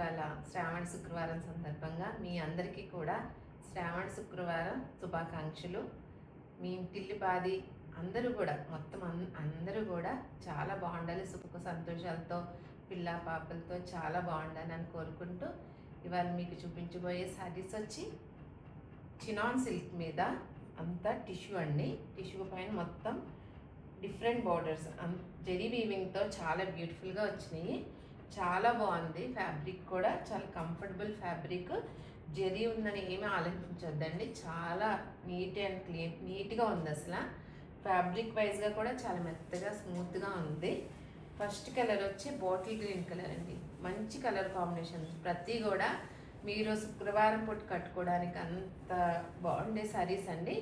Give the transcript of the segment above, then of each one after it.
ఇవాళ శ్రావణ శుక్రవారం సందర్భంగా మీ అందరికీ కూడా శ్రావణ శుక్రవారం శుభాకాంక్షలు. మీ ఇంటిల్లిపాది అందరూ కూడా మొత్తం అందరూ కూడా చాలా బాగుండాలి, సుఖ సంతోషాలతో పిల్ల పాపలతో చాలా బాగుండాలని కోరుకుంటూ ఇవాళ మీకు చూపించబోయే శారీస్ వచ్చి చినాన్ సిల్క్ మీద అంతా టిష్యూ అండి. టిష్యూ పైన మొత్తం డిఫరెంట్ బార్డర్స్ జెరీ వీవింగ్తో చాలా బ్యూటిఫుల్గా వచ్చినాయి. చాలా బాగుంది. ఫ్యాబ్రిక్ కూడా చాలా కంఫర్టబుల్ ఫ్యాబ్రిక్. జెరీ ఉందని ఏమీ ఆలోచించొద్దండి, చాలా నీట్ అండ్ నీట్గా ఉంది. అసలు ఫ్యాబ్రిక్ వైజ్గా కూడా చాలా మెత్తగా స్మూత్గా ఉంది. ఫస్ట్ కలర్ వచ్చి బాటిల్ గ్రీన్ కలర్ అండి. మంచి కలర్ కాంబినేషన్. ప్రతి కూడా మీరు శుక్రవారం పూట కట్టుకోవడానికి అంత బాగుండే శారీస్ అండి.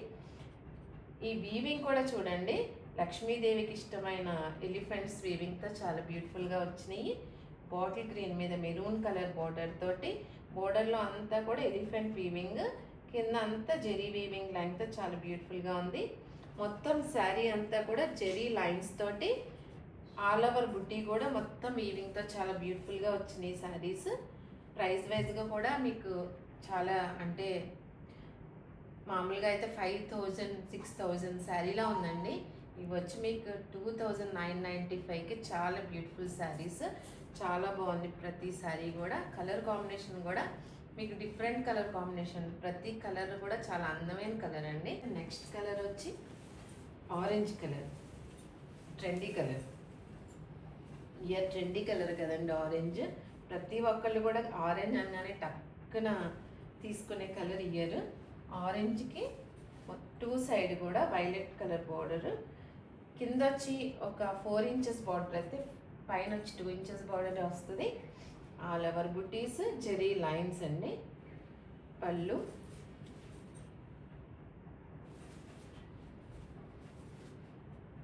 ఈ వీవింగ్ కూడా చూడండి, లక్ష్మీదేవికి ఇష్టమైన ఎలిఫెంట్స్ వీవింగ్తో చాలా బ్యూటిఫుల్గా వచ్చినాయి. బాటిల్ గ్రీన్ మీద మెరూన్ కలర్ బార్డర్ తోటి, బోర్డర్లో అంతా కూడా ఎలిఫెంట్ వీవింగ్, కింద అంతా జెరీ వీవింగ్ లైన్తో చాలా బ్యూటిఫుల్గా ఉంది. మొత్తం శారీ అంతా కూడా జెరీ లైన్స్ తోటి ఆల్ ఓవర్ బుట్టి కూడా మొత్తం వీవింగ్తో చాలా బ్యూటిఫుల్గా వచ్చినాయి శారీస్. ప్రైస్ వైజ్గా కూడా మీకు చాలా అంటే మామూలుగా అయితే 5,000 6,000 శారీలా ఉందండి. ఇవి వచ్చి మీకు 2,995కి చాలా బ్యూటిఫుల్ శారీస్. చాలా బాగుంది ప్రతి శారీ కూడా. కలర్ కాంబినేషన్ కూడా మీకు డిఫరెంట్ కలర్ కాంబినేషన్, ప్రతి కలర్ కూడా చాలా అందమైన కలర్ అండి. నెక్స్ట్ కలర్ వచ్చి orange colour, trendy colour. Year trendy colour కదండి ఆరెంజ్. ప్రతి ఒక్కళ్ళు కూడా ఆరెంజ్ అనగానే టక్కున తీసుకునే కలర్ ఇయర్. ఆరెంజ్కి 2 సైడ్ కూడా వైలెట్ కలర్ బార్డర్, కింద వచ్చి ఒక 4 ఇంచెస్ బార్డర్ అయితే పైన వచ్చి 2 ఇంచెస్ బార్డర్ వస్తుంది. ఆల్ ఓవర్ బుటీస్ జెరీ లైన్స్ అండి. పళ్ళు,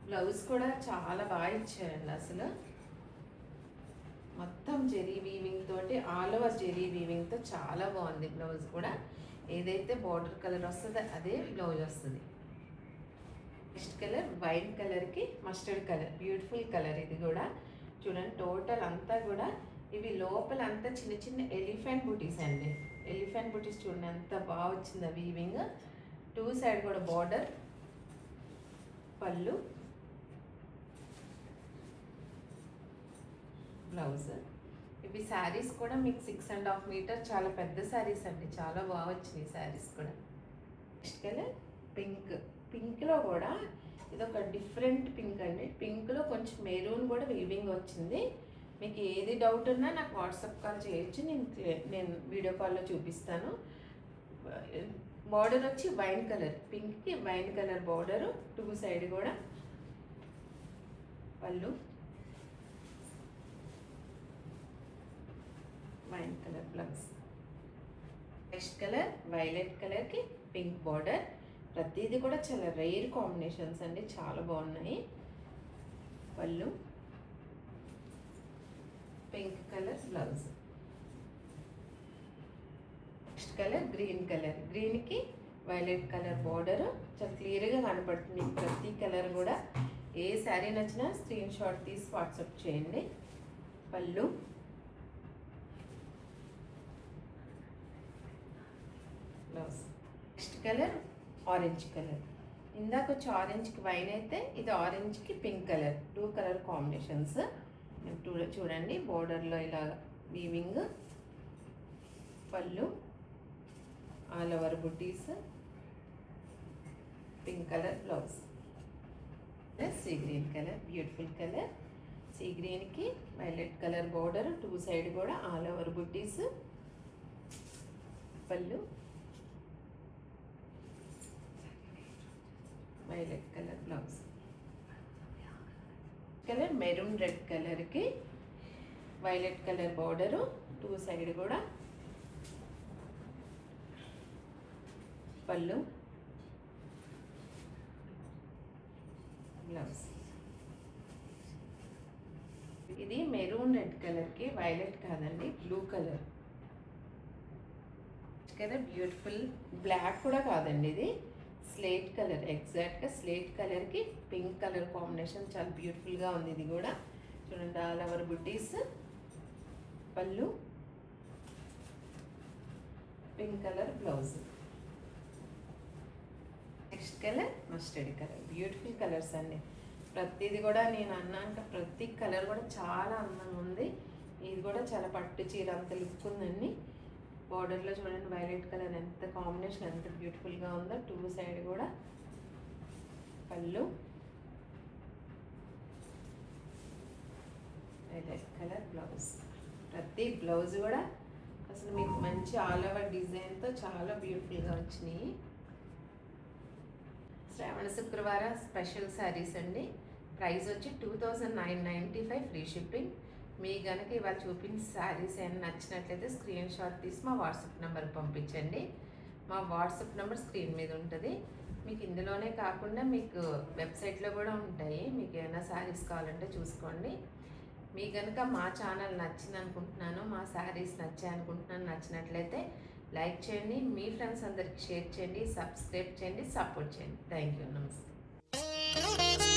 బ్లౌజ్ కూడా చాలా బాగా ఇచ్చారండి. అసలు మొత్తం జెరీ వీవింగ్ తోటి ఆల్ ఓవర్ జెరీ వీవింగ్తో చాలా బాగుంది. బ్లౌజ్ కూడా ఏదైతే బార్డర్ కలర్ వస్తుందో అదే బ్లౌజ్ వస్తుంది. నెక్స్ట్ కలర్ వైట్ కలర్కి మస్టర్డ్ కలర్, బ్యూటిఫుల్ కలర్. ఇది కూడా చూడండి, టోటల్ అంతా కూడా ఇవి లోపల అంతా చిన్న చిన్న ఎలిఫెంట్ బుటీస్ అండి. ఎలిఫెంట్ బుటీస్ చూడండి ఎంత బాగా వచ్చింది వీవింగ్. 2 సైడ్ కూడా బార్డర్, పళ్ళు, బ్లౌజ్. ఇవి శారీస్ కూడా మీకు 6.5 మీటర్, చాలా పెద్ద శారీస్ అండి. చాలా బాగా వచ్చినాయి శారీస్ కూడా. Next colour pink. పింక్లో కూడా ఇది ఒక డిఫరెంట్ పింక్ అండి. పింక్లో కొంచెం మెరూన్ కూడా వీవింగ్ వచ్చింది. మీకు ఏది డౌట్ ఉన్నా నాకు వాట్సాప్ కాల్ చేయొచ్చు, నేను వీడియో కాల్లో చూపిస్తాను. బార్డర్ వచ్చి వైన్ కలర్, పింక్కి వైన్ కలర్ బార్డరు, 2 సైడ్ కూడా. పళ్ళు, wine colour blouse. Next colour violet కలర్కి పింక్ బార్డర్. ప్రతిదీ కూడా చాలా రేర్ కాంబినేషన్స్ అండి, చాలా బాగున్నాయి. పళ్ళు, pink colour blouse. Next colour green colour. గ్రీన్కి వైలెట్ కలర్ బార్డర్ చాలా క్లియర్గా కనపడుతుంది. ప్రతి కలర్ కూడా. ఏ శారీ నచ్చినా స్క్రీన్ షాట్ తీసి వాట్సాప్ చేయండి. పళ్ళు, blouse. Next colour orange colour. ఇందాక వచ్చి ఆరెంజ్కి వైన్ అయితే ఇది ఆరెంజ్కి పింక్ కలర్. 2 colour combinations. చూడండి బోర్డర్లో ఇలా వీవింగ్, పళ్ళు, ఆల్ ఓవర్ బుటీస్, pink colour blouse. Sea green colour, beautiful colour. Sea గ్రీన్కి వైలెట్ కలర్ బోర్డర్, 2 సైడ్ కూడా ఆల్ ఓవర్ బుటీస్, పళ్ళు, violet colour blouse. Colour maroon red కలర్కి వైలెట్ కలర్ బార్డరు, 2 సైడ్ కూడా. పళ్ళు, బ్లౌజ్. ఇది మెరూన్ రెడ్ కలర్కి వైలెట్ కాదండి, blue colour. Colour beautiful. Black కూడా కాదండి, ఇది స్లేట్ కలర్. ఎగ్జాక్ట్గా స్లేట్ కలర్కి పింక్ కలర్ కాంబినేషన్ చాలా బ్యూటిఫుల్గా ఉంది. ఇది కూడా చూడండి ఆల్ ఓవర్ బుట్టీస్, పళ్ళు, pink colour blouse. Next colour mustard colour. Beautiful colours అండి. ప్రతిది కూడా నేను అన్నాక ప్రతి కలర్ కూడా చాలా అందంగా ఉంది. ఇది కూడా చాలా పట్టు చీర అంత లుక్ ఉందండి. బార్డర్లో చూడండి వైలెట్ కలర్ ఎంత కాంబినేషన్ ఎంత బ్యూటిఫుల్గా ఉందో. 2 సైడ్ కూడా పళ్ళు, వైలెట్ కలర్ బ్లౌజ్. ప్రతి బ్లౌజ్ కూడా అసలు మీకు మంచి ఆల్ ఓవర్ డిజైన్తో చాలా బ్యూటిఫుల్గా వచ్చినాయి. శ్రావణ శుక్రవారం స్పెషల్ శారీస్ అండి. ప్రైస్ వచ్చి 2995 ఫ్రీ షిప్పింగ్. మీ కనుక ఇవాళ చూపించిన శారీస్ ఏమైనా నచ్చినట్లయితే స్క్రీన్ షాట్ తీసి మా వాట్సాప్ నెంబర్కి పంపించండి. మా వాట్సాప్ నెంబర్ స్క్రీన్ మీద ఉంటుంది. మీకు ఇందులోనే కాకుండా మీకు వెబ్సైట్లో కూడా ఉంటాయి. మీకు ఏమైనా శారీస్ కావాలంటే చూసుకోండి. మీ కనుక మా ఛానల్ నచ్చింది అనుకుంటున్నాను, మా శారీస్ నచ్చాయి అనుకుంటున్నాను. నచ్చినట్లయితే లైక్ చేయండి, మీ ఫ్రెండ్స్ అందరికి షేర్ చేయండి, సబ్స్క్రైబ్ చేయండి, సపోర్ట్ చేయండి. Thank you. నమస్తే.